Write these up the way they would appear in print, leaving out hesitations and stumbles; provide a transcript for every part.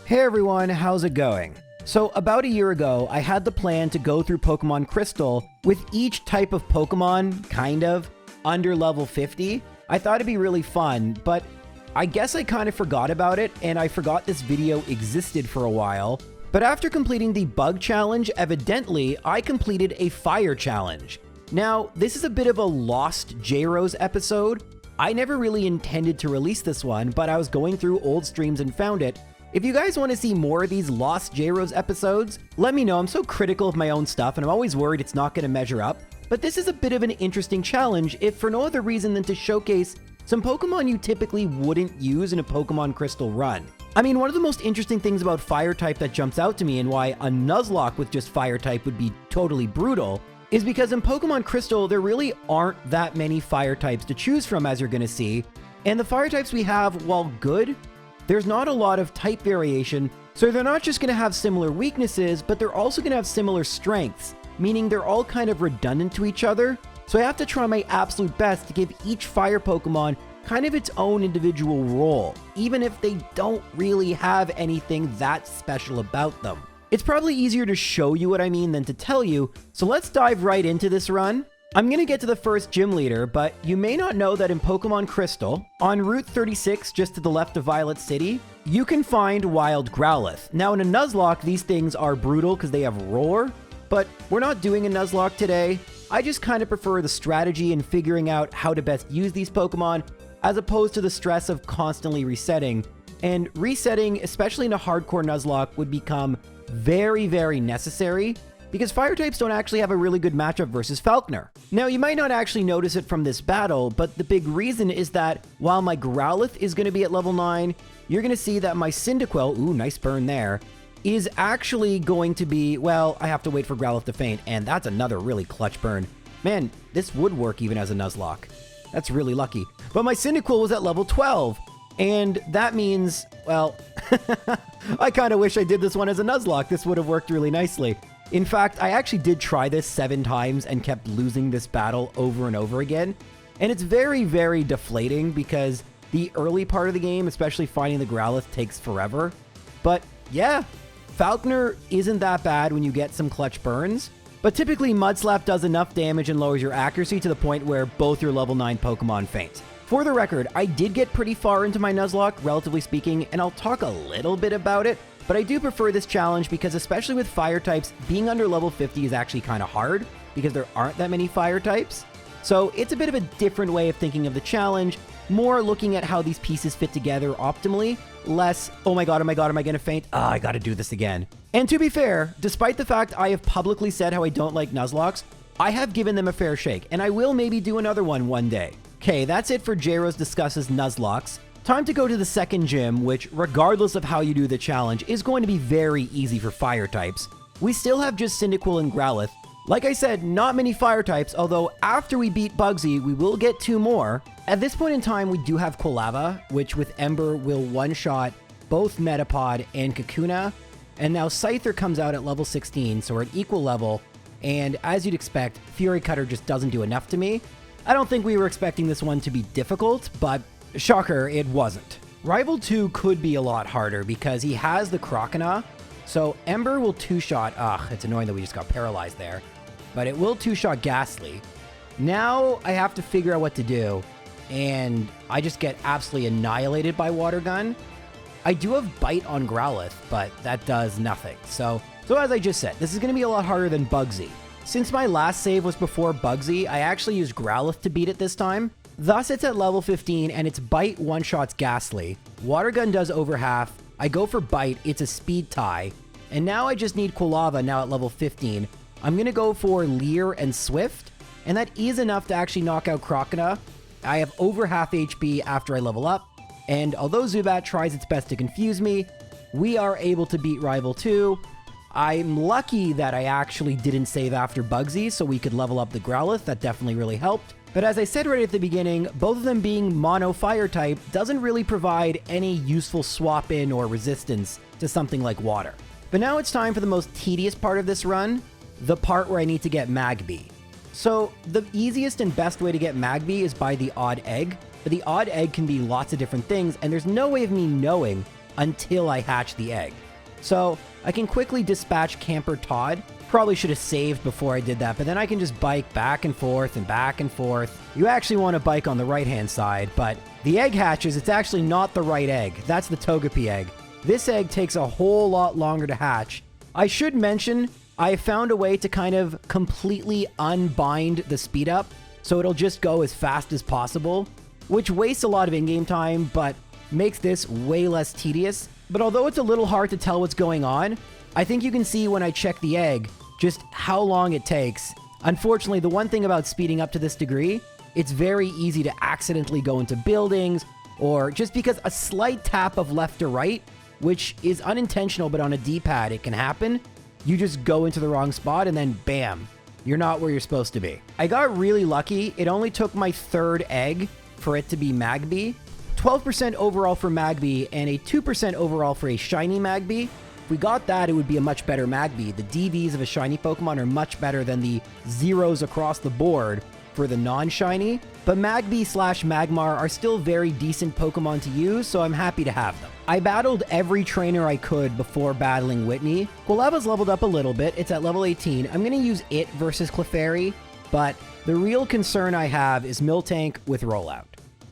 Hey everyone, how's it going? So about a year ago, I had the plan to go through Pokemon Crystal with each type of Pokemon, kind of, under level 50. I thought it'd be really fun, but I guess I kind of forgot about it, and I forgot this video existed for a while. But after completing the Bug Challenge, evidently, I completed a Fire Challenge. Now, this is a bit of a lost J-Rose episode. I never really intended to release this one, but I was going through old streams and found it. If you guys want to see more of these lost J-Rose episodes, let me know. I'm so critical of my own stuff, and I'm always worried it's not going to measure up. But this is a bit of an interesting challenge, if for no other reason than to showcase some Pokemon you typically wouldn't use in a Pokemon Crystal run. I mean, one of the most interesting things about Fire-type that jumps out to me and why a Nuzlocke with just Fire-type would be totally brutal is because in Pokemon Crystal, there really aren't that many Fire-types to choose from, as you're going to see. And the Fire-types we have, while good, there's not a lot of type variation, so they're not just going to have similar weaknesses, but they're also going to have similar strengths, meaning they're all kind of redundant to each other. So I have to try my absolute best to give each fire Pokemon kind of its own individual role, even if they don't really have anything that special about them. It's probably easier to show you what I mean than to tell you, so let's dive right into this run. I'm going to get to the first gym leader, but you may not know that in Pokemon Crystal, on Route 36, just to the left of Violet City, you can find Wild Growlithe. Now in a Nuzlocke, these things are brutal because they have Roar, but we're not doing a Nuzlocke today. I just kind of prefer the strategy and figuring out how to best use these Pokemon, as opposed to the stress of constantly resetting. And resetting, especially in a hardcore Nuzlocke, would become very, very necessary, because fire types don't actually have a really good matchup versus Falkner. Now, you might not actually notice it from this battle, but the big reason is that while my Growlithe is going to be at level 9, you're going to see that my Cyndaquil, ooh, nice burn there, is actually going to be, well, I have to wait for Growlithe to faint, and that's another really clutch burn. Man, this would work even as a Nuzlocke. That's really lucky. But my Cyndaquil was at level 12, and that means, well, I kind of wish I did this one as a Nuzlocke. This would have worked really nicely. In fact, I actually did try this 7 times and kept losing this battle over and over again. And it's very, very deflating because the early part of the game, especially finding the Growlithe, takes forever. But yeah, Falkner isn't that bad when you get some clutch burns. But typically, Mud Slap does enough damage and lowers your accuracy to the point where both your level 9 Pokemon faint. For the record, I did get pretty far into my Nuzlocke, relatively speaking, and I'll talk a little bit about it. But I do prefer this challenge because, especially with fire types, being under level 50 is actually kind of hard because there aren't that many fire types. So it's a bit of a different way of thinking of the challenge, more looking at how these pieces fit together optimally, less, oh my god, am I going to faint? Ah, I gotta do this again. And to be fair, despite the fact I have publicly said how I don't like Nuzlockes, I have given them a fair shake, and I will maybe do another one day. Okay, that's it for J-Rose Discusses Nuzlocks. Time to go to the second gym, which, regardless of how you do the challenge, is going to be very easy for fire types. We still have just Cyndaquil and Growlithe. Like I said, not many fire types, although after we beat Bugsy, we will get 2 more. At this point in time, we do have Quilava, which with Ember will one-shot both Metapod and Kakuna. And now Scyther comes out at level 16, so we're at equal level. And as you'd expect, Fury Cutter just doesn't do enough to me. I don't think we were expecting this one to be difficult, but shocker, it wasn't. Rival 2 could be a lot harder because he has the Croconaw. So Ember will 2-shot, it's annoying that we just got paralyzed there, but it will 2-shot Ghastly. Now I have to figure out what to do, and I just get absolutely annihilated by Water Gun. I do have Bite on Growlithe, but that does nothing. So as I just said, this is going to be a lot harder than Bugsy. Since my last save was before Bugsy, I actually used Growlithe to beat it this time. Thus, it's at level 15, and its Bite one-shots Ghastly. Water Gun does over half. I go for Bite, it's a speed tie. And now I just need Quilava now at level 15. I'm going to go for Leer and Swift, and that is enough to actually knock out Croconaw. I have over half HP after I level up, and although Zubat tries its best to confuse me, we are able to beat Rival 2. I'm lucky that I actually didn't save after Bugsy, so we could level up the Growlithe. That definitely really helped. But as I said right at the beginning, both of them being mono fire type doesn't really provide any useful swap in or resistance to something like water. But now it's time for the most tedious part of this run, the part where I need to get Magby. So the easiest and best way to get Magby is by the odd egg, but the odd egg can be lots of different things, and there's no way of me knowing until I hatch the egg. So I can quickly dispatch Camper Todd. Probably should have saved before I did that, but then I can just bike back and forth and back and forth. You actually want to bike on the right-hand side, but the egg hatches, it's actually not the right egg. That's the Togepi egg. This egg takes a whole lot longer to hatch. I should mention, I found a way to kind of completely unbind the speed up, so it'll just go as fast as possible, which wastes a lot of in-game time, but makes this way less tedious. But although it's a little hard to tell what's going on, I think you can see when I check the egg just how long it takes. Unfortunately, the one thing about speeding up to this degree, it's very easy to accidentally go into buildings, or just because a slight tap of left or right, which is unintentional, but on a D-pad it can happen, you just go into the wrong spot and then bam, you're not where you're supposed to be. I got really lucky. It only took my third egg for it to be Magby. 12% overall for Magby and a 2% overall for a shiny Magby. If we got that, it would be a much better Magby. The DVs of a shiny Pokemon are much better than the zeros across the board for the non-shiny. But Magby/Magmar are still very decent Pokemon to use, so I'm happy to have them. I battled every trainer I could before battling Whitney. Quilava's leveled up a little bit. It's at level 18. I'm going to use it versus Clefairy, but the real concern I have is Miltank with Rollout.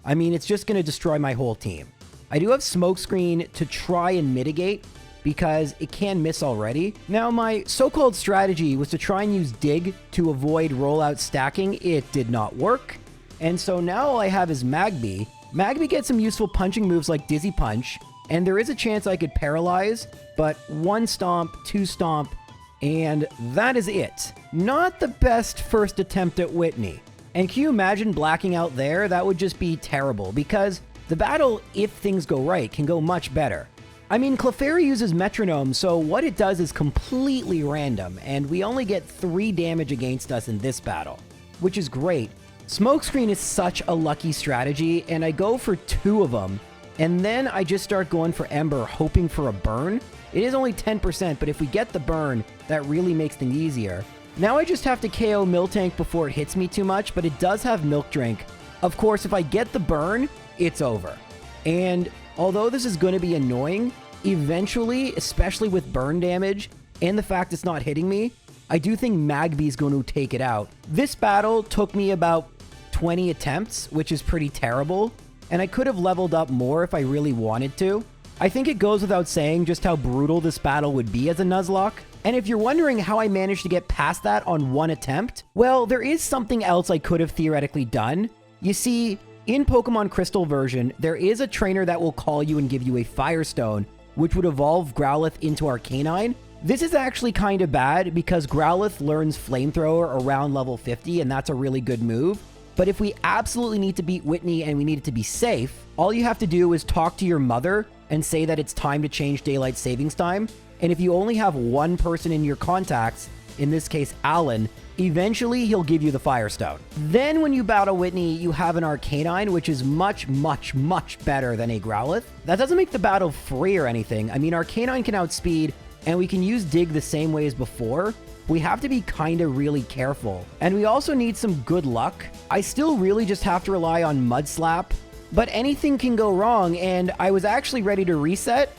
I mean, it's just going to destroy my whole team. I do have Smokescreen to try and mitigate, because it can miss already. Now, my so-called strategy was to try and use Dig to avoid rollout stacking. It did not work. And so now all I have is Magby. Magby gets some useful punching moves like Dizzy Punch, and there is a chance I could paralyze, but 1 stomp, 2 stomp, and that is it. Not the best first attempt at Whitney. And can you imagine blacking out there? That would just be terrible, because the battle, if things go right, can go much better. I mean, Clefairy uses Metronome, so what it does is completely random, and we only get 3 damage against us in this battle, which is great. Smokescreen is such a lucky strategy, and I go for 2 of them, and then I just start going for Ember, hoping for a burn. It is only 10%, but if we get the burn, that really makes things easier. Now I just have to KO Miltank before it hits me too much, but it does have Milk Drink. Of course, if I get the burn, it's over. And although this is going to be annoying, eventually, especially with burn damage and the fact it's not hitting me, I do think Magby is going to take it out. This battle took me about 20 attempts, which is pretty terrible, and I could have leveled up more if I really wanted to. I think it goes without saying just how brutal this battle would be as a Nuzlocke. And if you're wondering how I managed to get past that on 1 attempt, well, there is something else I could have theoretically done. You see, in Pokemon Crystal version, there is a trainer that will call you and give you a Firestone, which would evolve Growlithe into Arcanine. This is actually kind of bad because Growlithe learns Flamethrower around level 50, and that's a really good move. But if we absolutely need to beat Whitney and we need it to be safe, all you have to do is talk to your mother and say that it's time to change Daylight Savings Time. And if you only have 1 person in your contacts, in this case Alan, eventually he'll give you the Firestone. Then when you battle Whitney, you have an Arcanine, which is much, much, much better than a Growlithe. That doesn't make the battle free or anything. I mean, Arcanine can outspeed, and we can use Dig the same way as before. We have to be kind of really careful. And we also need some good luck. I still really just have to rely on Mud Slap, but anything can go wrong, and I was actually ready to reset,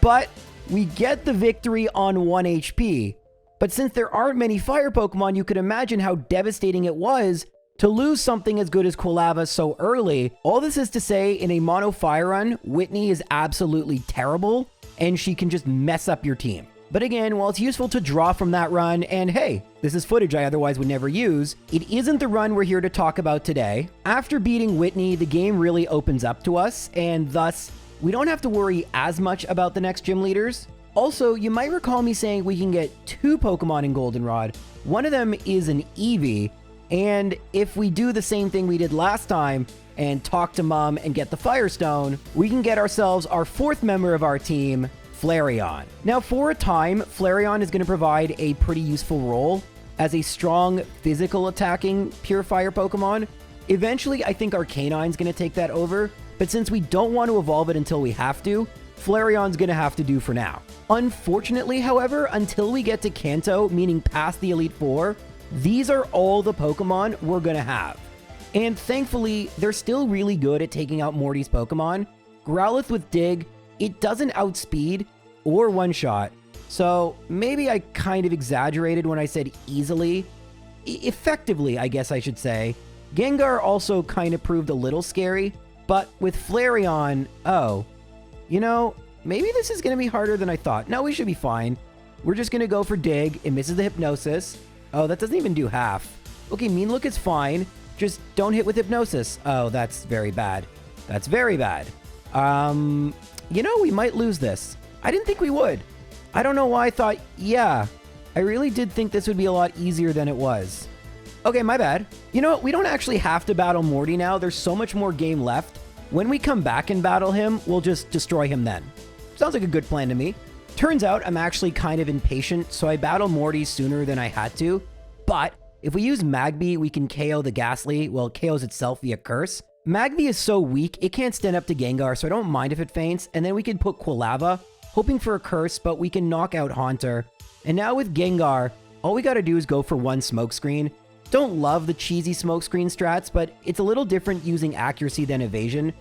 but we get the victory on 1 HP. But since there aren't many fire Pokemon, you could imagine how devastating it was to lose something as good as Quilava so early. All this is to say, in a mono fire run, Whitney is absolutely terrible, and she can just mess up your team. But again, while it's useful to draw from that run, and hey, this is footage I otherwise would never use, it isn't the run we're here to talk about today. After beating Whitney, the game really opens up to us, and thus, we don't have to worry as much about the next gym leaders. Also, you might recall me saying we can get 2 Pokemon in Goldenrod. One of them is an Eevee, and if we do the same thing we did last time and talk to Mom and get the Firestone, we can get ourselves our 4th member of our team, Flareon. Now, for a time, Flareon is going to provide a pretty useful role as a strong physical attacking pure fire Pokemon. Eventually, I think Arcanine's going to take that over, but since we don't want to evolve it until we have to, Flareon's going to have to do for now. Unfortunately, however, until we get to Kanto, meaning past the Elite Four, these are all the Pokemon we're going to have. And thankfully, they're still really good at taking out Morty's Pokemon. Growlithe with Dig, it doesn't outspeed or one-shot. So maybe I kind of exaggerated when I said easily. Effectively, I guess I should say. Gengar also kind of proved a little scary, but with Flareon, oh, you know, maybe this is going to be harder than I thought. No, we should be fine. We're just going to go for Dig. It misses the Hypnosis. Oh, that doesn't even do half. Okay, Mean Look is fine. Just don't hit with Hypnosis. Oh, that's very bad. That's very bad. You know, we might lose this. I didn't think we would. I don't know why I thought, yeah, I really did think this would be a lot easier than it was. Okay, my bad. You know what? We don't actually have to battle Morty now. There's so much more game left. When we come back and battle him, we'll just destroy him then. Sounds like a good plan to me. Turns out I'm actually kind of impatient, so I battle Morty sooner than I had to. But if we use Magby, we can KO the Ghastly. Well, it KOs itself via Curse. Magby is so weak, it can't stand up to Gengar, so I don't mind if it faints. And then we can put Quilava, hoping for a Curse, but we can knock out Haunter. And now with Gengar, all we gotta do is go for one Smokescreen. Don't love the cheesy Smokescreen strats, but it's a little different using Accuracy than Evasion.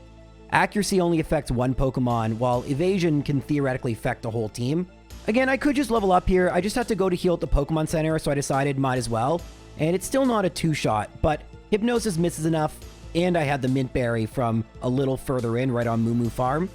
Accuracy only affects one Pokemon, while Evasion can theoretically affect a whole team. Again, I could just level up here. I just have to go to heal at the Pokemon Center, so I decided might as well. And it's still not a two-shot, but Hypnosis misses enough, and I had the Mint Berry from a little further in, right on Moo Moo Farm.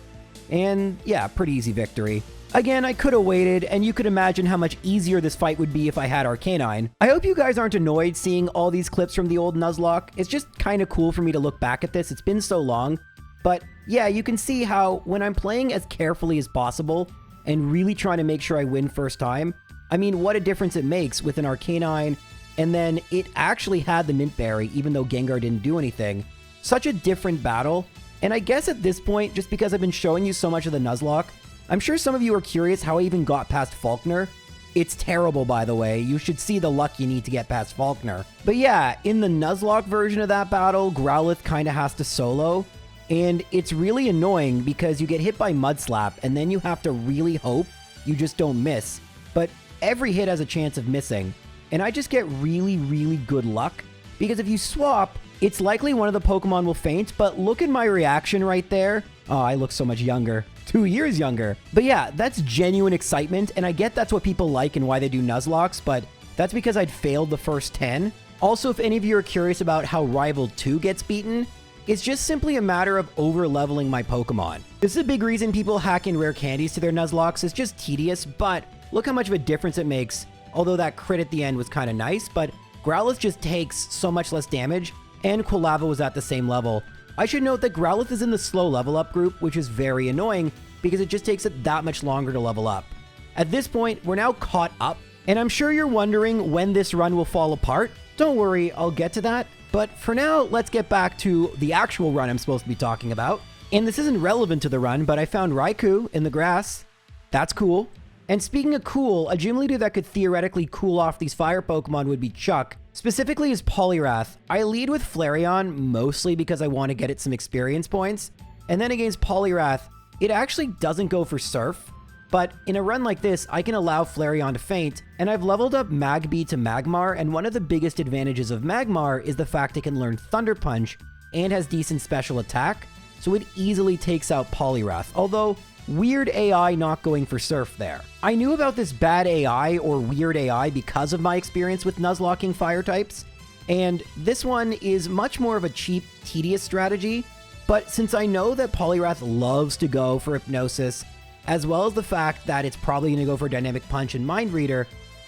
And yeah, pretty easy victory. Again, I could have waited, and you could imagine how much easier this fight would be if I had Arcanine. I hope you guys aren't annoyed seeing all these clips from the old Nuzlocke. It's just kind of cool for me to look back at this. It's been so long. But yeah, you can see how when I'm playing as carefully as possible and really trying to make sure I win first time, I mean, what a difference it makes with an Arcanine, and then it actually had the Mint Berry, even though Gengar didn't do anything. Such a different battle. And I guess at this point, just because I've been showing you so much of the Nuzlocke, I'm sure some of you are curious how I even got past Falkner. It's terrible, by the way. You should see the luck you need to get past Falkner. But yeah, in the Nuzlocke version of that battle, Growlithe kind of has to solo. And it's really annoying because you get hit by Mud Slap, and then you have to really hope you just don't miss. But every hit has a chance of missing. And I just get really, really good luck. Because if you swap, it's likely one of the Pokemon will faint, but look at my reaction right there. Oh, I look so much younger. 2 years younger. But yeah, that's genuine excitement, and I get that's what people like and why they do Nuzlocks, but that's because I'd failed the first 10. Also, if any of you are curious about how Rival 2 gets beaten, it's just simply a matter of over-leveling my Pokemon. This is a big reason people hack in rare candies to their Nuzlocks. It's just tedious, but look how much of a difference it makes. Although that crit at the end was kind of nice, but Growlithe just takes so much less damage, and Quilava was at the same level. I should note that Growlithe is in the slow level up group, which is very annoying because it just takes it that much longer to level up. At this point, we're now caught up, and I'm sure you're wondering when this run will fall apart. Don't worry, I'll get to that. But for now, let's get back to the actual run I'm supposed to be talking about. And this isn't relevant to the run, but I found Raikou in the grass. That's cool. And speaking of cool, a gym leader that could theoretically cool off these fire Pokemon would be Chuck. Specifically is Poliwrath. I lead with Flareon mostly because I want to get it some experience points. And then against Poliwrath, it actually doesn't go for Surf. But in a run like this, I can allow Flareon to faint, and I've leveled up Magby to Magmar, and one of the biggest advantages of Magmar is the fact it can learn Thunder Punch and has decent special attack, so it easily takes out Poliwrath, although weird AI not going for Surf there. I knew about this bad AI or weird AI because of my experience with Nuzlocking fire types, and this one is much more of a cheap, tedious strategy, but since I know that Poliwrath loves to go for Hypnosis, as well as the fact that it's probably going to go for Dynamic Punch and Mind Reader,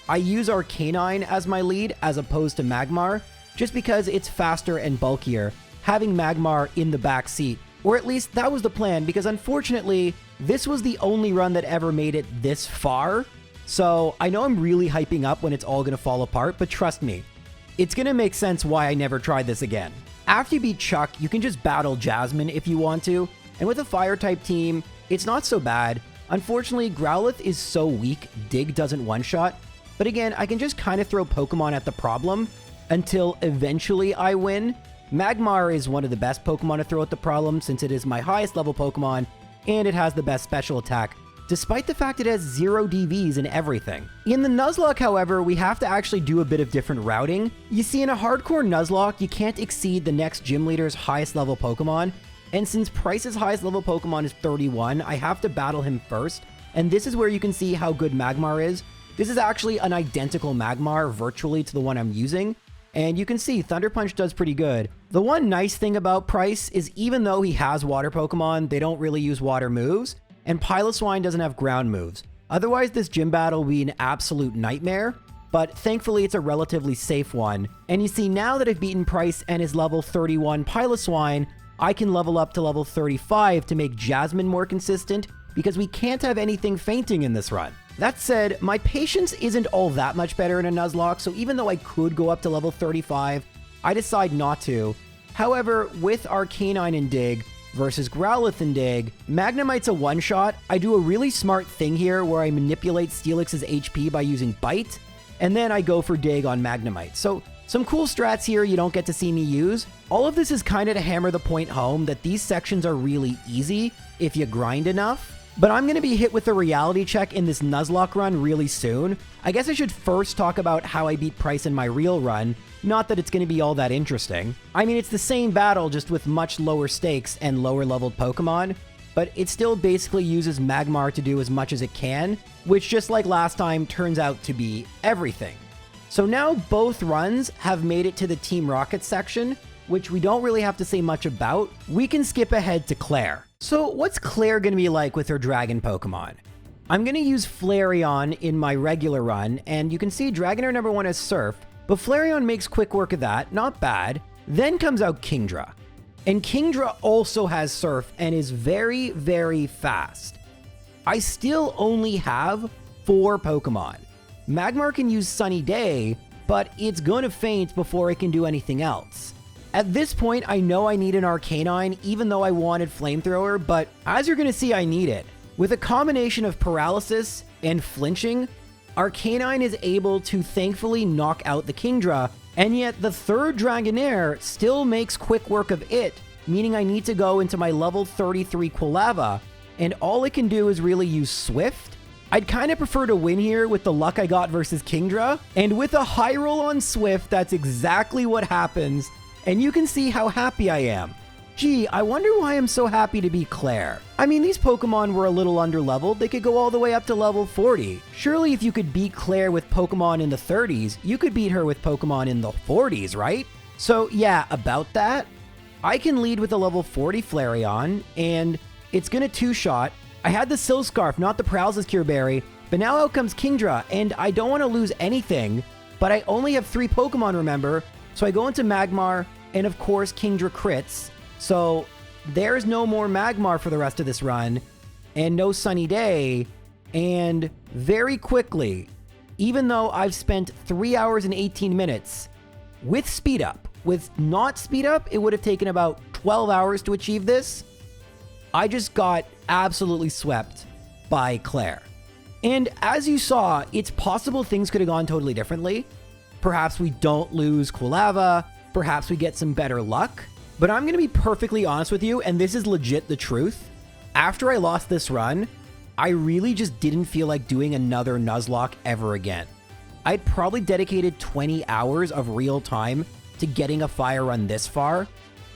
I use Arcanine as my lead as opposed to Magmar, just because it's faster and bulkier, having Magmar in the back seat. Or at least that was the plan, because unfortunately, this was the only run that ever made it this far. So I know I'm really hyping up when it's all going to fall apart, but trust me, it's going to make sense why I never tried this again. After you beat Chuck, you can just battle Jasmine if you want to, and with a Fire-type team, it's not so bad. Unfortunately, Growlithe is so weak, Dig doesn't one-shot, but again, I can just kind of throw Pokemon at the problem until eventually I win. Magmar is one of the best Pokemon to throw at the problem since it is my highest level Pokemon, and it has the best special attack, despite the fact it has 0 DVs and everything. In the Nuzlocke, however, we have to actually do a bit of different routing. You see, in a hardcore Nuzlocke, you can't exceed the next gym leader's highest level Pokemon, And since Price's highest level Pokemon is 31, I have to battle him first. And this is where you can see how good Magmar is. This is actually an identical Magmar virtually to the one I'm using. And you can see Thunder Punch does pretty good. The one nice thing about Price is even though he has water Pokemon, they don't really use water moves. And Piloswine doesn't have ground moves. Otherwise, this gym battle would be an absolute nightmare. But thankfully, it's a relatively safe one. And you see, now that I've beaten Price and his level 31 Piloswine, I can level up to level 35 to make Jasmine more consistent because we can't have anything fainting in this run. That said, my patience isn't all that much better in a Nuzlocke, so even though I could go up to level 35, I decide not to. However, with Arcanine and Dig versus Growlithe and Dig, Magnemite's a one-shot. I do a really smart thing here where I manipulate Steelix's HP by using Bite, and then I go for Dig on Magnemite. So some cool strats here you don't get to see me use. All of this is kind of to hammer the point home that these sections are really easy if you grind enough. But I'm going to be hit with a reality check in this Nuzlocke run really soon. I guess I should first talk about how I beat Price in my real run. Not that it's going to be all that interesting. I mean, it's the same battle, just with much lower stakes and lower leveled Pokemon. But it still basically uses Magmar to do as much as it can, which just like last time turns out to be everything. So now both runs have made it to the Team Rocket section, which we don't really have to say much about. We can skip ahead to Claire. So what's Claire going to be like with her dragon Pokemon? I'm going to use Flareon in my regular run, and you can see Dragonair number 1 is Surf, but Flareon makes quick work of that, not bad. Then comes out Kingdra. And Kingdra also has Surf and is very, very fast. I still only have 4 Pokemon. Magmar can use Sunny Day, but it's going to faint before it can do anything else. At this point, I know I need an Arcanine, even though I wanted Flamethrower, but as you're going to see, I need it. With a combination of Paralysis and Flinching, Arcanine is able to thankfully knock out the Kingdra, and yet the third Dragonair still makes quick work of it, meaning I need to go into my level 33 Quilava, and all it can do is really use Swift. I'd kind of prefer to win here with the luck I got versus Kingdra, and with a high roll on Swift, that's exactly what happens. And you can see how happy I am. Gee, I wonder why I'm so happy to beat Claire. I mean, these Pokemon were a little underleveled. They could go all the way up to level 40. Surely if you could beat Claire with Pokemon in the 30s, you could beat her with Pokemon in the 40s, right? So yeah, about that, I can lead with a level 40 Flareon, and it's gonna two-shot. I had the Silscarf, not the Paralysis Cure Berry, but now out comes Kingdra, and I don't want to lose anything, but I only have 3 Pokemon, remember? So I go into Magmar, and of course Kingdra crits. So there's no more Magmar for the rest of this run, and no Sunny Day, and very quickly, even though I've spent 3 hours and 18 minutes with speed up, with not speed up, it would have taken about 12 hours to achieve this. I just got absolutely swept by Claire. And as you saw, it's possible things could have gone totally differently. Perhaps we don't lose Quilava, perhaps we get some better luck. But I'm going to be perfectly honest with you, and this is legit the truth. After I lost this run, I really just didn't feel like doing another Nuzlocke ever again. I'd probably dedicated 20 hours of real time to getting a fire run this far.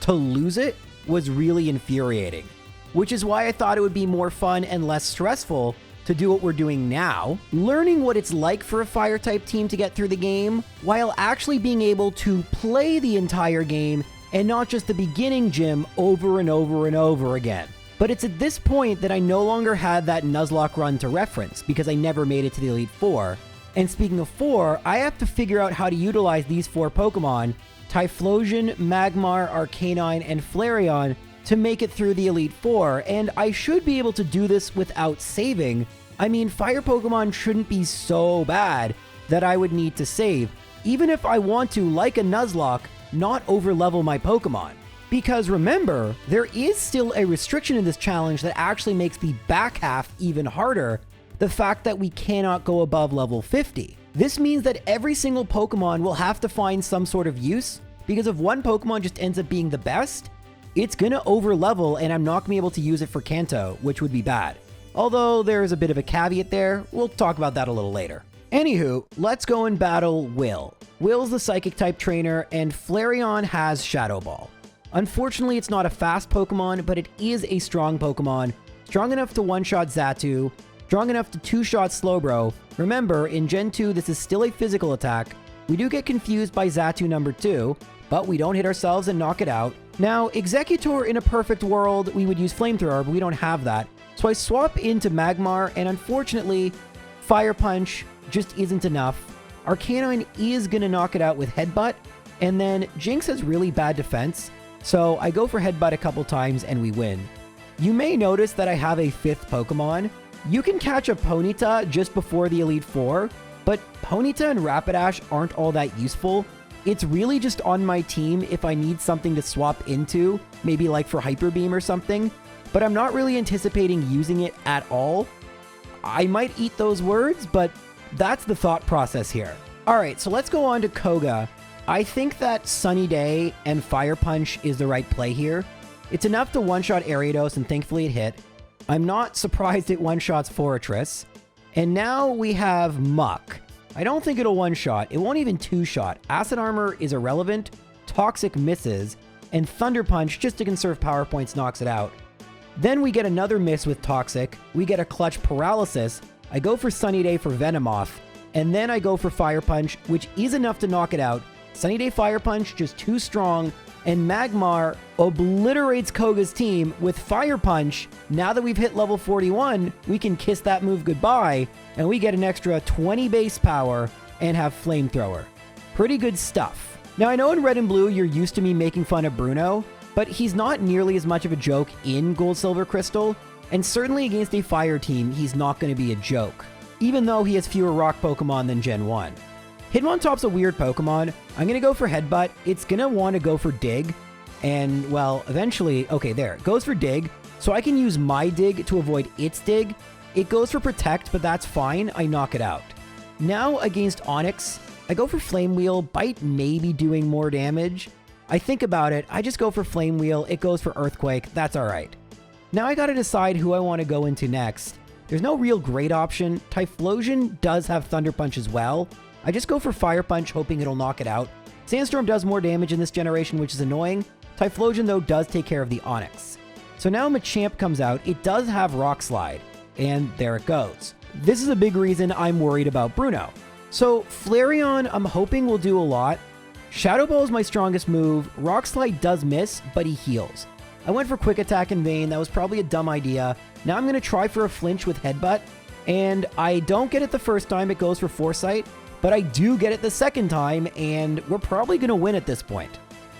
To lose it was really infuriating, which is why I thought it would be more fun and less stressful to do what we're doing now, learning what it's like for a fire-type team to get through the game, while actually being able to play the entire game and not just the beginning gym over and over and over again. But it's at this point that I no longer had that Nuzlocke run to reference, because I never made it to the Elite Four. And speaking of 4, I have to figure out how to utilize these 4 Pokemon, Typhlosion, Magmar, Arcanine, and Flareon, to make it through the Elite Four, and I should be able to do this without saving. I mean, fire Pokemon shouldn't be so bad that I would need to save, even if I want to, like a Nuzlocke, not overlevel my Pokemon. Because remember, there is still a restriction in this challenge that actually makes the back half even harder, the fact that we cannot go above level 50. This means that every single Pokemon will have to find some sort of use, because if one Pokemon just ends up being the best, it's gonna overlevel and I'm not gonna be able to use it for Kanto, which would be bad. Although there's a bit of a caveat there, we'll talk about that a little later. Anywho, let's go and battle Will. Will's the Psychic type trainer, and Flareon has Shadow Ball. Unfortunately, it's not a fast Pokemon, but it is a strong Pokemon. Strong enough to one-shot Xatu, strong enough to two-shot Slowbro. Remember, in Gen 2, this is still a physical attack. We do get confused by Xatu number 2, but we don't hit ourselves and knock it out. Now, Exeggutor in a perfect world, we would use Flamethrower, but we don't have that. So I swap into Magmar, and unfortunately, Fire Punch just isn't enough. Arcanine is going to knock it out with Headbutt, and then Jinx has really bad defense, so I go for Headbutt a couple times and we win. You may notice that I have a 5th Pokemon. You can catch a Ponyta just before the Elite Four, but Ponyta and Rapidash aren't all that useful. It's really just on my team if I need something to swap into, maybe like for Hyper Beam or something, but I'm not really anticipating using it at all. I might eat those words, but that's the thought process here. Alright, so let's go on to Koga. I think that Sunny Day and Fire Punch is the right play here. It's enough to one-shot Ariados, and thankfully it hit. I'm not surprised it one-shots Forretress. And now we have Muck. I don't think it'll one-shot. It won't even two-shot. Acid Armor is irrelevant. Toxic misses. And Thunder Punch, just to conserve power points, knocks it out. Then we get another miss with Toxic. We get a Clutch Paralysis. I go for Sunny Day for Venomoth. And then I go for Fire Punch, which is enough to knock it out. Sunny Day Fire Punch, just too strong. And Magmar obliterates Koga's team with Fire Punch. Now that we've hit level 41, we can kiss that move goodbye, and we get an extra 20 base power and have Flamethrower. Pretty good stuff. Now, I know in Red and Blue you're used to me making fun of Bruno, but he's not nearly as much of a joke in Gold, Silver, Crystal, and certainly against a fire team, he's not going to be a joke, even though he has fewer rock Pokemon than Gen 1. Hitmontop's a weird Pokemon. I'm going to go for Headbutt. It's going to want to go for Dig. And, well, eventually... Okay, there. It goes for Dig. So I can use my Dig to avoid its Dig. It goes for Protect, but that's fine. I knock it out. Now, against Onix, I go for Flame Wheel. Bite maybe doing more damage. I think about it. I just go for Flame Wheel. It goes for Earthquake. That's alright. Now I got to decide who I want to go into next. There's no real great option. Typhlosion does have Thunder Punch as well. I just go for Fire Punch, hoping it'll knock it out. Sandstorm does more damage in this generation, which is annoying. Typhlosion, though, does take care of the Onix. So now Machamp comes out. It does have Rock Slide, and there it goes. This is a big reason I'm worried about Bruno. So Flareon, I'm hoping will do a lot. Shadow Ball is my strongest move. Rock Slide does miss, but he heals. I went for Quick Attack in vain. That was probably a dumb idea. Now I'm going to try for a flinch with Headbutt, and I don't get it the first time. It goes for Foresight. But I do get it the second time, and we're probably going to win at this point.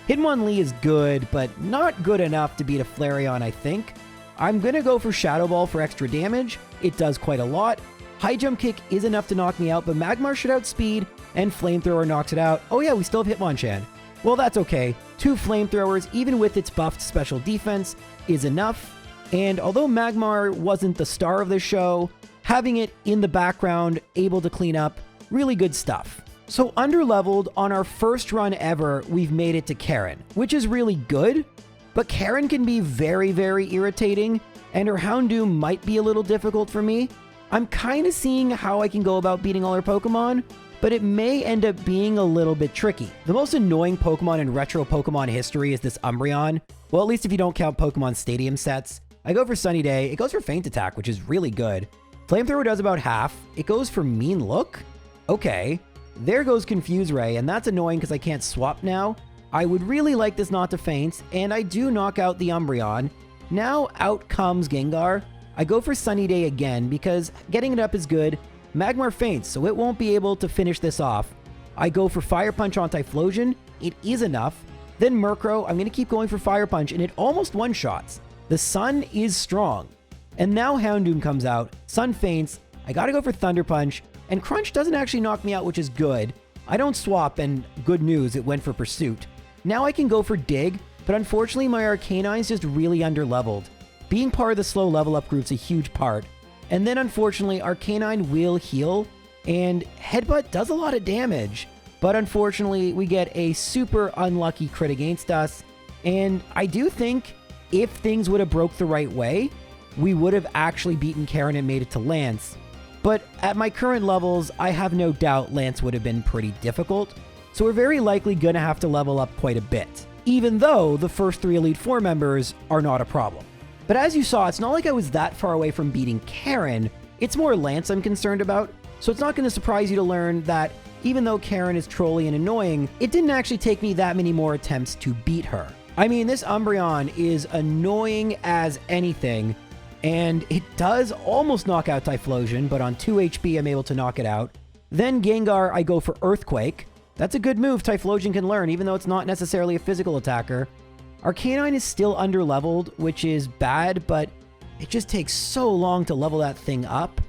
Hitmonlee is good, but not good enough to beat a Flareon, I think. I'm going to go for Shadow Ball for extra damage. It does quite a lot. High Jump Kick is enough to knock me out, but Magmar should outspeed, and Flamethrower knocks it out. Oh yeah, we still have Hitmonchan. Well, that's okay. 2 Flamethrowers, even with its buffed special defense, is enough. And although Magmar wasn't the star of this show, having it in the background, able to clean up, really good stuff. So underleveled, on our first run ever, we've made it to Karen, which is really good, but Karen can be very, very irritating, and her Houndoom might be a little difficult for me. I'm kind of seeing how I can go about beating all her Pokemon, but it may end up being a little bit tricky. The most annoying Pokemon in retro Pokemon history is this Umbreon. Well, at least if you don't count Pokemon Stadium sets. I go for Sunny Day. It goes for Feint Attack, which is really good. Flamethrower does about half. It goes for Mean Look? Okay. There goes Confuse Ray, and that's annoying because I can't swap now. I would really like this not to faint, and I do knock out the Umbreon. Now out comes Gengar. I go for Sunny Day again because getting it up is good. Magmar faints, so it won't be able to finish this off. I go for Fire Punch on Typhlosion. It is enough. Then Murkrow, I'm going to keep going for Fire Punch, and it almost one-shots. The Sun is strong. And now Houndoom comes out. Sun faints. I got to go for Thunder Punch. And Crunch doesn't actually knock me out, which is good. I don't swap, and good news, it went for Pursuit. Now I can go for Dig, but unfortunately my Arcanine is just really underleveled. Being part of the slow level up group's a huge part. And then unfortunately Arcanine will heal, and Headbutt does a lot of damage. But unfortunately we get a super unlucky crit against us, and I do think if things would have broke the right way, we would have actually beaten Karen and made it to Lance. But at my current levels, I have no doubt Lance would have been pretty difficult, so we're very likely going to have to level up quite a bit. even though the first 3 Elite Four members are not a problem. But as you saw, it's not like I was that far away from beating Karen. It's more Lance I'm concerned about, so it's not going to surprise you to learn that even though Karen is trolly and annoying, it didn't actually take me that many more attempts to beat her. I mean, this Umbreon is annoying as anything, and it does almost knock out Typhlosion, but on 2 HP I'm able to knock it out. Then Gengar, I go for Earthquake. That's a good move Typhlosion can learn, even though it's not necessarily a physical attacker. Arcanine is still underleveled, which is bad, but it just takes so long to level that thing up.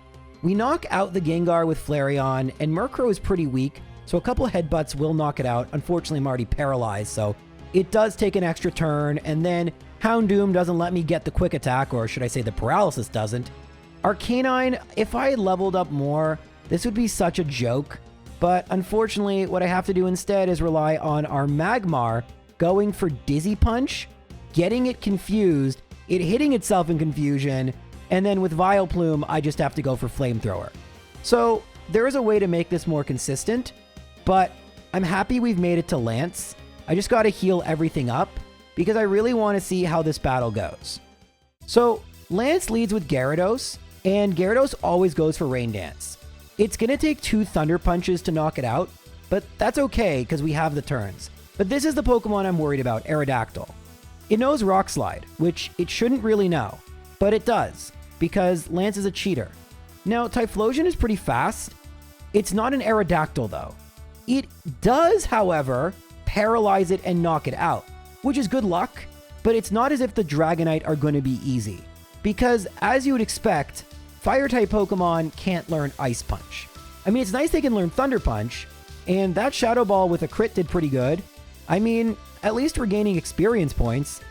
We knock out the Gengar with Flareon, and Murkrow is pretty weak, so a couple headbutts will knock it out. Unfortunately, I'm already paralyzed, so it does take an extra turn, and then Houndoom doesn't let me get the quick attack, or should I say the paralysis doesn't. Arcanine, if I had leveled up more, this would be such a joke, but unfortunately, what I have to do instead is rely on our Magmar going for Dizzy Punch, getting it confused, it hitting itself in confusion, and then with Vileplume, I just have to go for Flamethrower. So there is a way to make this more consistent, but I'm happy we've made it to Lance. I just got to heal everything up because I really want to see how this battle goes. So Lance leads with Gyarados, and Gyarados always goes for Rain Dance. It's going to take 2 Thunder Punches to knock it out, but that's okay because we have the turns. But this is the Pokemon I'm worried about, Aerodactyl. It knows Rock Slide, which it shouldn't really know, but it does, because Lance is a cheater. Now, Typhlosion is pretty fast. It's not an Aerodactyl, though. It does, however, paralyze it and knock it out, which is good luck, but it's not as if the Dragonite are going to be easy, because as you would expect, Fire-type Pokemon can't learn Ice Punch. I mean, it's nice they can learn Thunder Punch, and that Shadow Ball with a crit did pretty good. I mean, at least we're gaining experience points.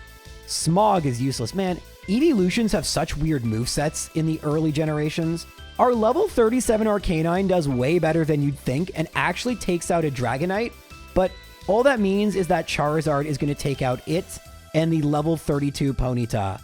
Smog is useless. Man, Evolutions have such weird movesets in the early generations. Our level 37 Arcanine does way better than you'd think and actually takes out a Dragonite, but all that means is that Charizard is going to take out it and the level 32 Ponyta.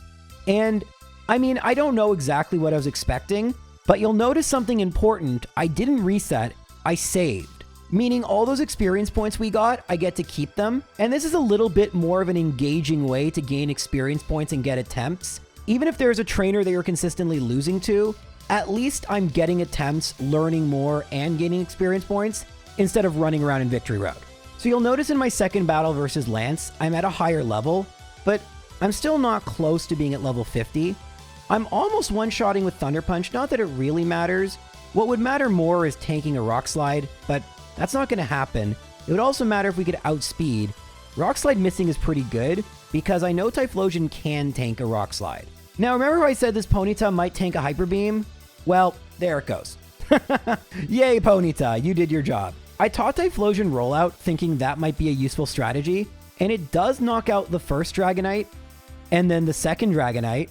And, I mean, I don't know exactly what I was expecting, but you'll notice something important. I didn't reset, I saved. Meaning all those experience points we got, I get to keep them. And this is a little bit more of an engaging way to gain experience points and get attempts. Even if there's a trainer that you're consistently losing to, at least I'm getting attempts, learning more, and gaining experience points instead of running around in Victory Road. So you'll notice in my second battle versus Lance, I'm at a higher level, but I'm still not close to being at level 50. I'm almost one-shotting with Thunder Punch, not that it really matters. What would matter more is tanking a Rock Slide, but that's not going to happen. It would also matter if we could outspeed. Rock Slide missing is pretty good, because I know Typhlosion can tank a Rock Slide. Now, remember how I said this Ponyta might tank a Hyper Beam? Well, there it goes. Yay, Ponyta, you did your job. I taught Typhlosion Rollout thinking that might be a useful strategy, and it does knock out the first Dragonite, and then the second Dragonite,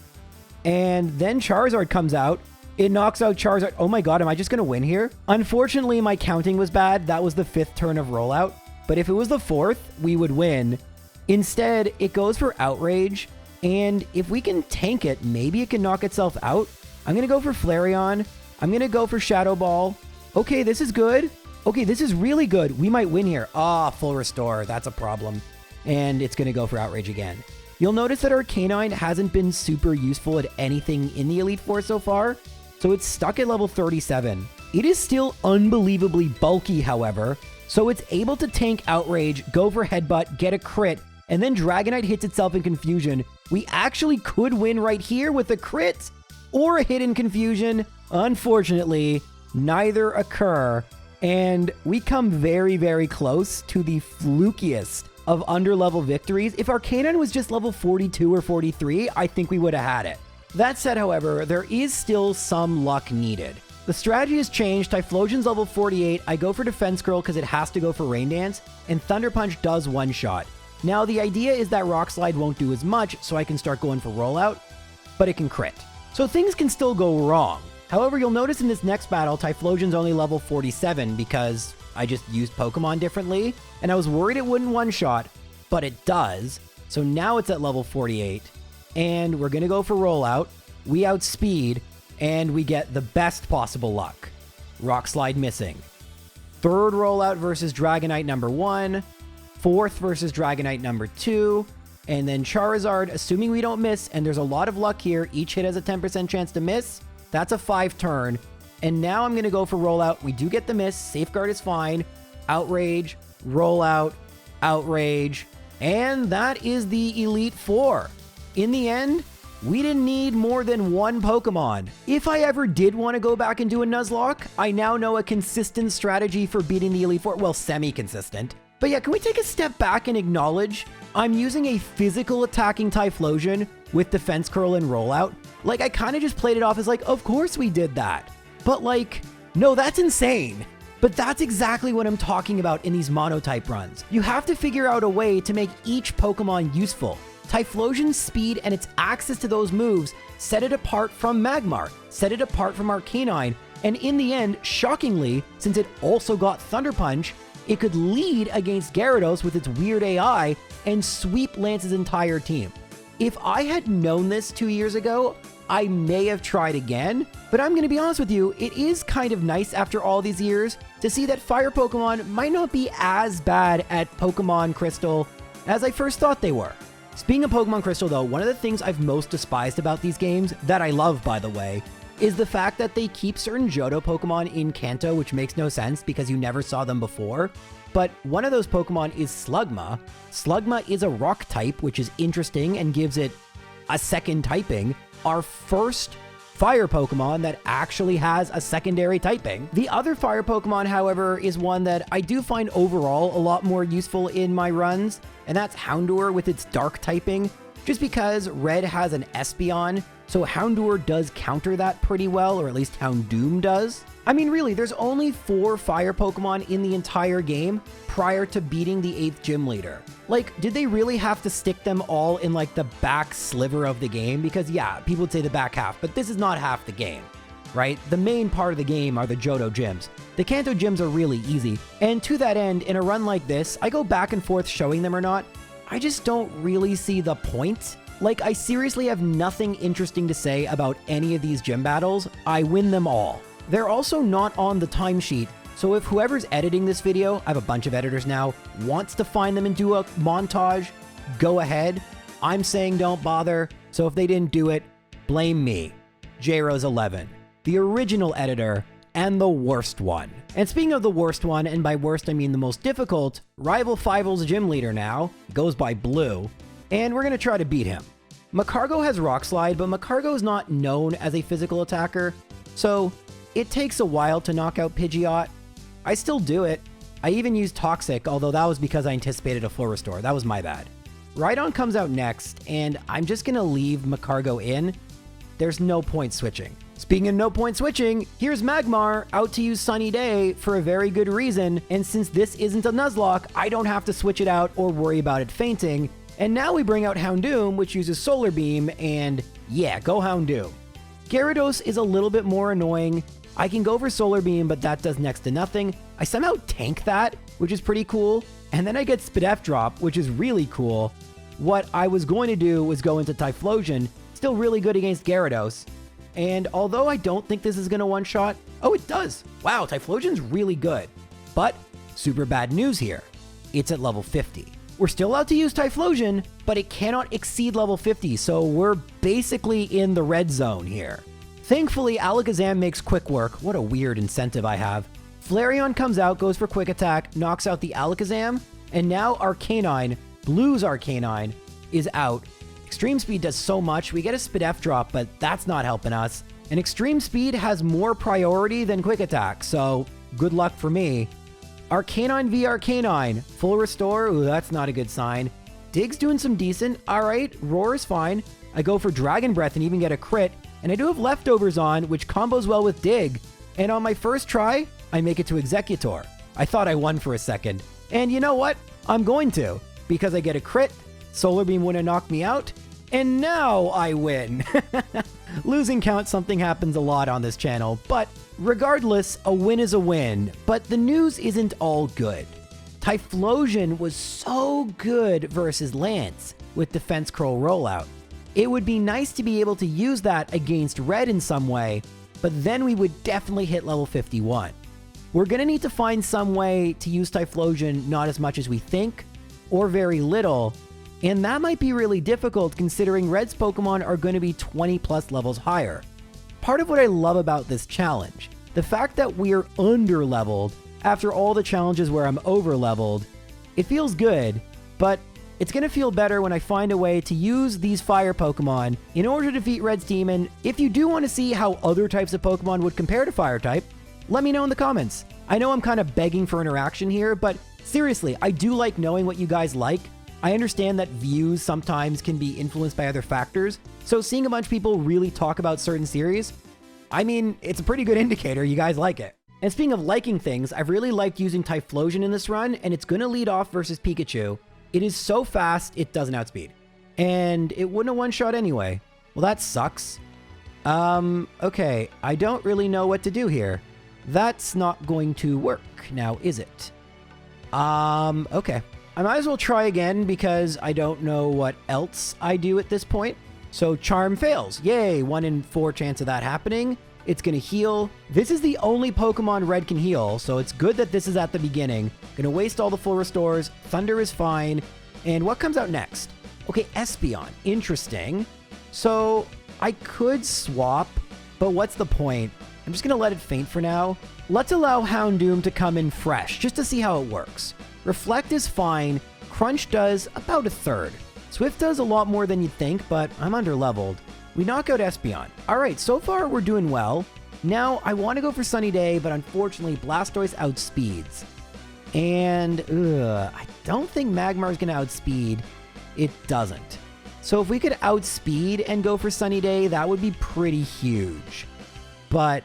and then Charizard comes out. It knocks out Charizard. Oh my god, am I just going to win here? Unfortunately, my counting was bad. That was the 5th turn of Rollout, but if it was the 4th, we would win. Instead, it goes for Outrage, and if we can tank it, maybe it can knock itself out. I'm going to go for Flareon. I'm going to go for Shadow Ball. Okay, this is good. Okay, this is really good. We might win here. Full Restore. That's a problem. And it's going to go for Outrage again. You'll notice that Arcanine hasn't been super useful at anything in the Elite Four so far, so it's stuck at level 37. It is still unbelievably bulky, however, so it's able to tank Outrage, go for Headbutt, get a crit, and then Dragonite hits itself in Confusion. We actually could win right here with a crit or a hit in Confusion. Unfortunately, neither occur, and we come very, very close to the flukiest of underlevel victories. If Arcanine was just level 42 or 43, I think we would have had it. That said, however, there is still some luck needed. The strategy has changed. Typhlosion's level 48. I go for Defense Curl because it has to go for Rain Dance, and Thunder Punch does one-shot. Now, the idea is that Rock Slide won't do as much, so I can start going for Rollout, but it can crit. So things can still go wrong. However, you'll notice in this next battle, Typhlosion's only level 47 because I just used Pokemon differently, and I was worried it wouldn't one-shot, but it does. So now it's at level 48, and we're going to go for Rollout. We outspeed, and we get the best possible luck. Rock Slide missing. Third Rollout versus Dragonite number 1. 4th versus Dragonite number 2, and then Charizard, assuming we don't miss, and there's a lot of luck here, each hit has a 10% chance to miss. That's a 5 turn. And now I'm going to go for Rollout. We do get the miss. Safeguard is fine. Outrage, Rollout, Outrage, and that is the Elite Four. In the end, we didn't need more than one Pokemon. If I ever did want to go back and do a Nuzlocke, I now know a consistent strategy for beating the Elite Four. Well, semi-consistent. But yeah, can we take a step back and acknowledge I'm using a physical attacking Typhlosion with Defense Curl and Rollout? Like, I kind of just played it off as like, of course we did that. But like, no, that's insane. But that's exactly what I'm talking about in these monotype runs. You have to figure out a way to make each Pokemon useful. Typhlosion's speed and its access to those moves set it apart from Magmar, set it apart from Arcanine, and in the end, shockingly, since it also got Thunder Punch, it could lead against Gyarados with its weird AI and sweep Lance's entire team. If I had known this 2 years ago, I may have tried again, but I'm going to be honest with you, it is kind of nice after all these years to see that fire Pokemon might not be as bad at Pokemon Crystal as I first thought they were. Speaking of Pokemon Crystal though, one of the things I've most despised about these games, that I love by the way, is the fact that they keep certain Johto Pokemon in Kanto, which makes no sense because you never saw them before. But one of those Pokemon is Slugma. Slugma is a rock type, which is interesting and gives it a second typing. Our first fire Pokemon that actually has a secondary typing. The other fire Pokemon, however, is one that I do find overall a lot more useful in my runs, and that's Houndour with its dark typing, just because Red has an Espeon, so Houndour does counter that pretty well, or at least Houndoom does. I mean, really, there's only 4 fire Pokemon in the entire game prior to beating the 8th gym leader. Like, did they really have to stick them all in like the back sliver of the game? Because yeah, people would say the back half, but this is not half the game, right? The main part of the game are the Johto gyms. The Kanto gyms are really easy. And to that end, in a run like this, I go back and forth showing them or not. I just don't really see the point. Like, I seriously have nothing interesting to say about any of these gym battles. I win them all. They're also not on the timesheet, so if whoever's editing this video, I have a bunch of editors now, wants to find them and do a montage, go ahead. I'm saying don't bother, so if they didn't do it, blame me. JRose11, the original editor and the worst one. And speaking of the worst one, and by worst I mean the most difficult, Rival Fivel's gym leader now, goes by Blue, and we're gonna try to beat him. Magcargo has Rock Slide, but Magcargo is not known as a physical attacker, so it takes a while to knock out Pidgeot. I still do it. I even used Toxic, although that was because I anticipated a full restore. That was my bad. Rhydon comes out next, and I'm just gonna leave Magcargo in. There's no point switching. Speaking of no point switching, here's Magmar out to use Sunny Day for a very good reason, and since this isn't a Nuzlocke, I don't have to switch it out or worry about it fainting. And now we bring out Houndoom, which uses Solar Beam, and yeah, go Houndoom. Gyarados is a little bit more annoying. I can go for Solar Beam, but that does next to nothing. I somehow tank that, which is pretty cool. And then I get Spadef Drop, which is really cool. What I was going to do was go into Typhlosion, still really good against Gyarados. And although I don't think this is going to one-shot, oh, it does. Wow, Typhlosion's really good. But super bad news here. It's at level 50. We're still allowed to use Typhlosion, but it cannot exceed level 50, so we're basically in the red zone here. Thankfully, Alakazam makes quick work. What a weird incentive I have. Flareon comes out, goes for quick attack, knocks out the Alakazam, and now Arcanine, Blue's Arcanine, is out. Extreme Speed does so much. We get a Spadef drop, but that's not helping us. And Extreme Speed has more priority than quick attack, so good luck for me. Arcanine v Arcanine, full restore, ooh, that's not a good sign. Dig's doing some decent, alright, Roar is fine. I go for Dragon Breath and even get a crit, and I do have Leftovers on, which combos well with Dig. And on my first try, I make it to Executor. I thought I won for a second. And you know what? I'm going to, because I get a crit, Solar Beam wouldn't knock me out, and now I win. Losing count, something happens a lot on this channel, but regardless, a win is a win. But the news isn't all good. Typhlosion was so good versus Lance with Defense Curl Rollout. It would be nice to be able to use that against Red in some way, but then we would definitely hit level 51. We're gonna need to find some way to use Typhlosion not as much as we think, or very little. And that might be really difficult considering Red's Pokemon are going to be 20 plus levels higher. Part of what I love about this challenge, the fact that we're under-leveled after all the challenges where I'm over-leveled, it feels good, but it's going to feel better when I find a way to use these fire Pokemon in order to defeat Red's team. And if you do want to see how other types of Pokemon would compare to fire type, let me know in the comments. I know I'm kind of begging for interaction here, but seriously, I do like knowing what you guys like. I understand that views sometimes can be influenced by other factors, so seeing a bunch of people really talk about certain series, I mean, it's a pretty good indicator you guys like it. And speaking of liking things, I've really liked using Typhlosion in this run, and it's going to lead off versus Pikachu. It is so fast, it doesn't outspeed. And it wouldn't have one-shot anyway. Well, that sucks. Okay, I don't really know what to do here. That's not going to work, now is it? Okay. I might as well try again because I don't know what else I do at this point. So Charm fails. Yay, 1 in 4 chance of that happening. It's going to heal. This is the only Pokemon Red can heal, so it's good that this is at the beginning. Going to waste all the full restores. Thunder is fine. And what comes out next? Okay, Espeon. Interesting. So I could swap, but what's the point? I'm just going to let it faint for now. Let's allow Houndoom to come in fresh, just to see how it works. Reflect is fine. Crunch does about a third. Swift does a lot more than you'd think, but I'm under-leveled. We knock out Espeon. Alright, so far we're doing well. Now, I want to go for Sunny Day, but unfortunately Blastoise outspeeds. And, I don't think Magmar is going to outspeed. It doesn't. So if we could outspeed and go for Sunny Day, that would be pretty huge. But,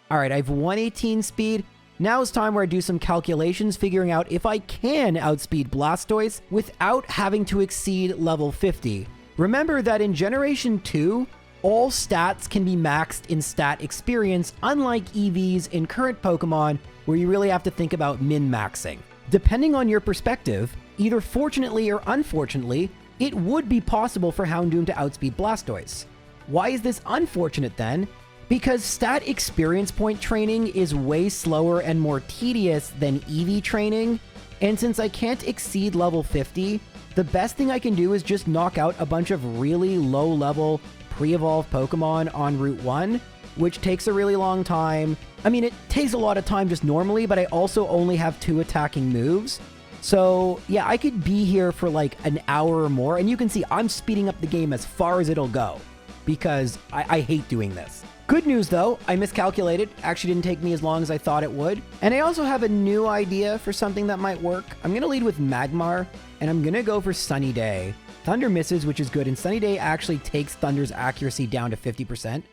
alright, I have 118 speed. Now is time where I do some calculations, figuring out if I can outspeed Blastoise without having to exceed level 50. Remember that in Generation 2, all stats can be maxed in stat experience, unlike EVs in current Pokemon, where you really have to think about min-maxing. Depending on your perspective, either fortunately or unfortunately, it would be possible for Houndoom to outspeed Blastoise. Why is this unfortunate then? Because stat experience point training is way slower and more tedious than EV training, and since I can't exceed level 50, the best thing I can do is just knock out a bunch of really low-level pre-evolved Pokemon on Route 1, which takes a really long time. I mean, it takes a lot of time just normally, but I also only have 2 attacking moves. So, yeah, I could be here for like an hour or more, and you can see I'm speeding up the game as far as it'll go, because I hate doing this. Good news though, I miscalculated. Actually didn't take me as long as I thought it would. And I also have a new idea for something that might work. I'm going to lead with Magmar, and I'm going to go for Sunny Day. Thunder misses, which is good, and Sunny Day actually takes Thunder's accuracy down to 50%.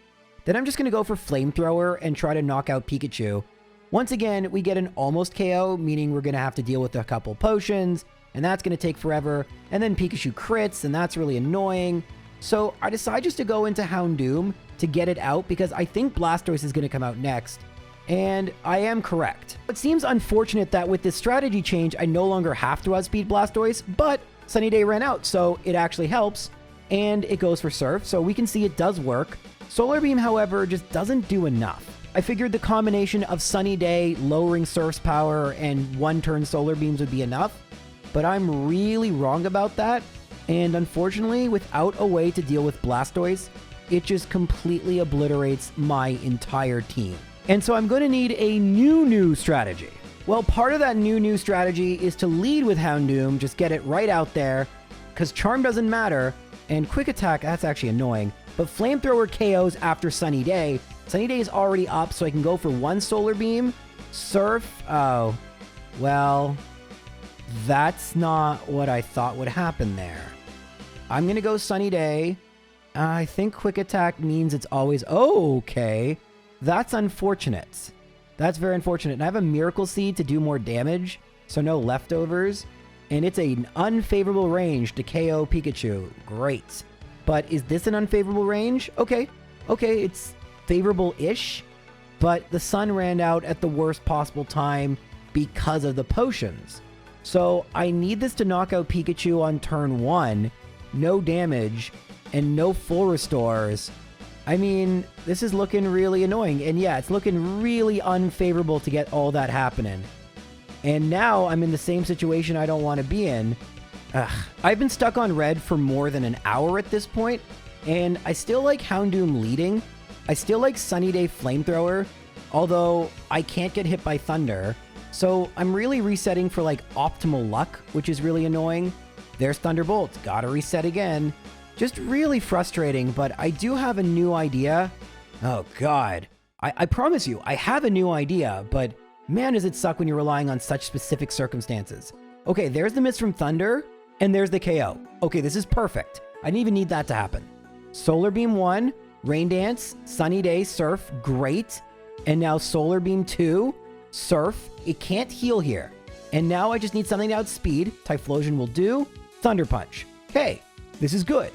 Then I'm just going to go for Flamethrower and try to knock out Pikachu. Once again, we get an almost KO, meaning we're going to have to deal with a couple potions, and that's going to take forever. And then Pikachu crits, and that's really annoying. So I decide just to go into Houndoom to get it out because I think Blastoise is going to come out next. And I am correct. It seems unfortunate that with this strategy change, I no longer have to outspeed Blastoise, but Sunny Day ran out, so it actually helps. And it goes for Surf, so we can see it does work. Solar Beam, however, just doesn't do enough. I figured the combination of Sunny Day, lowering Surf's power, and one-turn Solar Beams would be enough. But I'm really wrong about that. And unfortunately, without a way to deal with Blastoise, it just completely obliterates my entire team. And so I'm going to need a new strategy. Well, part of that new strategy is to lead with Houndoom, just get it right out there, because Charm doesn't matter, and Quick Attack, that's actually annoying, but Flamethrower KOs after Sunny Day. Sunny Day is already up, so I can go for 1 Solar Beam. Surf, oh, well, that's not what I thought would happen there. I'm going to go Sunny Day. I think Quick Attack means it's always... Oh, okay. That's unfortunate. That's very unfortunate. And I have a Miracle Seed to do more damage, so no leftovers. And it's an unfavorable range to KO Pikachu. Great. But is this an unfavorable range? Okay. Okay, it's favorable-ish. But the sun ran out at the worst possible time because of the potions. So I need this to knock out Pikachu on turn 1. No damage. And no full restores. I mean, this is looking really annoying. And yeah, it's looking really unfavorable to get all that happening. And now I'm in the same situation I don't want to be in. Ugh. I've been stuck on red for more than an hour at this point, and I still like Houndoom leading. I still like Sunny Day Flamethrower, although I can't get hit by Thunder. So I'm really resetting for like optimal luck, which is really annoying. There's Thunderbolt, gotta reset again. Just really frustrating, but I do have a new idea. Oh God, I promise you, I have a new idea, but man does it suck when you're relying on such specific circumstances. Okay, there's the miss from Thunder, and there's the KO. Okay, this is perfect. I didn't even need that to happen. Solar Beam 1, Rain Dance, Sunny Day, Surf, great. And now Solar Beam 2, Surf, it can't heal here. And now I just need something to outspeed. Typhlosion will do. Thunder Punch. Okay, this is good.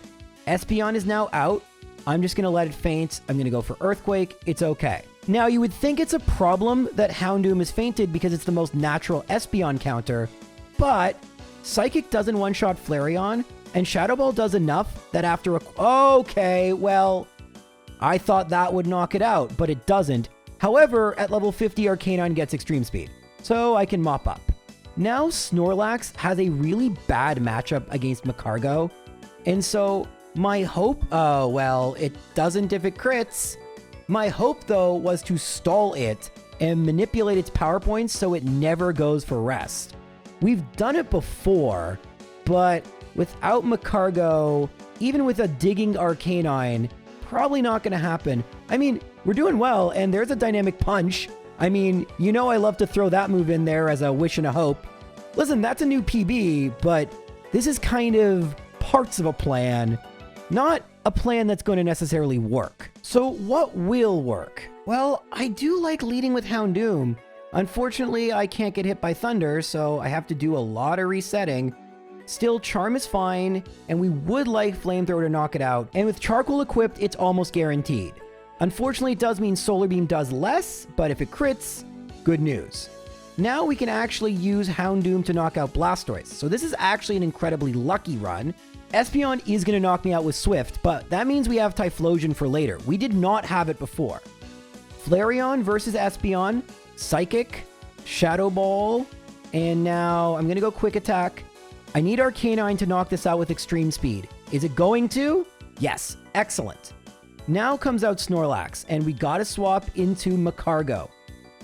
Espeon is now out. I'm just going to let it faint. I'm going to go for Earthquake. It's okay. Now, you would think it's a problem that Houndoom is fainted because it's the most natural Espeon counter, but Psychic doesn't one-shot Flareon, and Shadow Ball does enough that after a... Okay, well, I thought that would knock it out, but it doesn't. However, at level 50, Arcanine gets Extreme Speed, so I can mop up. Now, Snorlax has a really bad matchup against Magcargo, and so my hope... Oh, well, it doesn't if it crits. My hope, though, was to stall it and manipulate its power points so it never goes for rest. We've done it before, but without Magcargo, even with a digging Arcanine, probably not going to happen. I mean, we're doing well, and there's a Dynamic Punch. I mean, you know I love to throw that move in there as a wish and a hope. Listen, that's a new PB, but this is kind of parts of a plan, not a plan that's going to necessarily work. So what will work? Well, I do like leading with Houndoom. Unfortunately, I can't get hit by Thunder, so I have to do a lot of resetting. Still, Charm is fine, and we would like Flamethrower to knock it out. And with Charcoal equipped, it's almost guaranteed. Unfortunately, it does mean Solar Beam does less, but if it crits, good news. Now we can actually use Houndoom to knock out Blastoise. So this is actually an incredibly lucky run. Espeon is going to knock me out with Swift, but that means we have Typhlosion for later. We did not have it before. Flareon versus Espeon, Psychic, Shadow Ball, and now I'm going to go Quick Attack. I need Arcanine to knock this out with Extreme Speed. Is it going to? Yes. Excellent. Now comes out Snorlax, and we got to swap into Magcargo.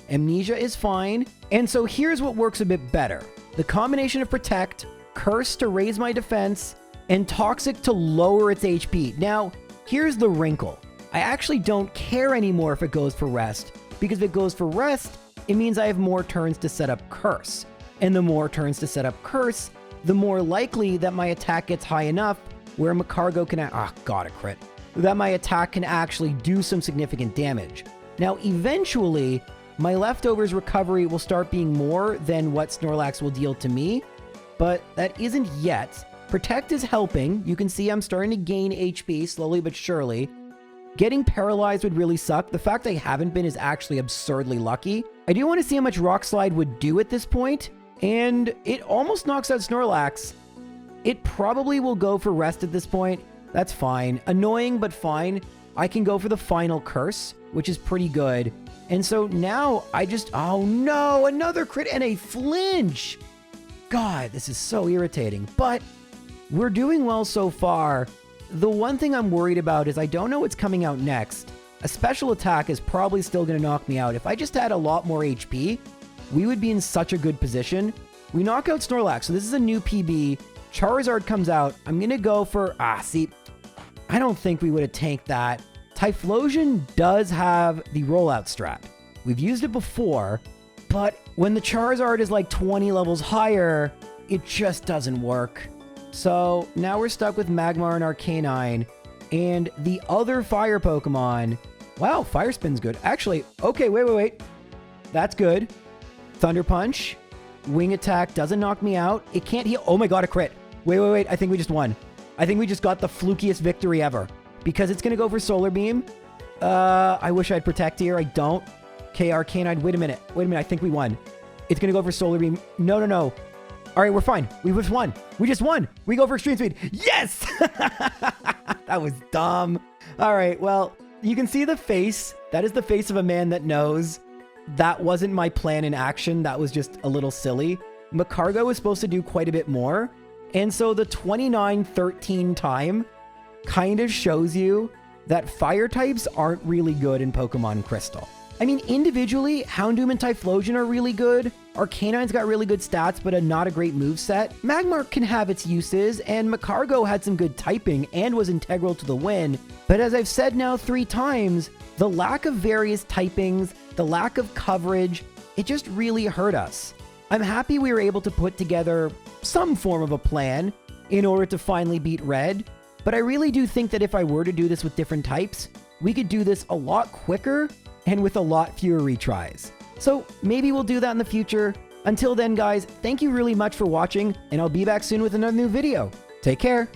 Amnesia is fine, and so here's what works a bit better. The combination of Protect, Curse to raise my defense, and Toxic to lower its HP. Now, here's the wrinkle. I actually don't care anymore if it goes for Rest, because if it goes for Rest, it means I have more turns to set up Curse. And the more turns to set up Curse, the more likely that my attack gets high enough where Magcargo can... Ah, God, a crit. That my attack can actually do some significant damage. Now, eventually, my leftovers recovery will start being more than what Snorlax will deal to me, but that isn't yet. Protect is helping. You can see I'm starting to gain HP slowly but surely. Getting paralyzed would really suck. The fact I haven't been is actually absurdly lucky. I do want to see how much Rock Slide would do at this point, and it almost knocks out Snorlax. It probably will go for Rest at this point. That's fine. Annoying, but fine. I can go for the final Curse, which is pretty good. And so now I just... Oh no, another crit and a flinch! God, this is so irritating. But we're doing well so far. The one thing I'm worried about is I don't know what's coming out next. A special attack is probably still going to knock me out. If I just had a lot more HP, we would be in such a good position. We knock out Snorlax, so this is a new PB. Charizard comes out. I'm going to go for... see, I don't think we would have tanked that. Typhlosion does have the rollout strat. We've used it before, but when the Charizard is like 20 levels higher, it just doesn't work. So now we're stuck with Magmar and Arcanine, and the other fire Pokemon... Wow, Fire Spin's good. Actually, okay, wait. That's good. Thunder Punch. Wing Attack doesn't knock me out. It can't heal. Oh my God, a crit. Wait. I think we just won. I think we just got the flukiest victory ever. Because it's going to go for Solar Beam. I wish I had Protect here. I don't. Okay, Arcanine. Wait a minute. I think we won. It's going to go for Solar Beam. No. All right, we're fine. We just won. We go for Extreme Speed. Yes! That was dumb. All right, well, you can see the face. That is the face of a man that knows. that wasn't my plan in action. That was just a little silly. Magcargo is supposed to do quite a bit more. And so the 29-13 time kind of shows you that fire types aren't really good in Pokemon Crystal. I mean, individually, Houndoom and Typhlosion are really good. Arcanine's got really good stats, but not a great moveset. Magmar can have its uses, and Magcargo had some good typing and was integral to the win. But as I've said now 3 times, the lack of various typings, the lack of coverage, it just really hurt us. I'm happy we were able to put together some form of a plan in order to finally beat Red, but I really do think that if I were to do this with different types, we could do this a lot quicker and with a lot fewer retries. So maybe we'll do that in the future. Until then, guys, thank you really much for watching, and I'll be back soon with another new video. Take care.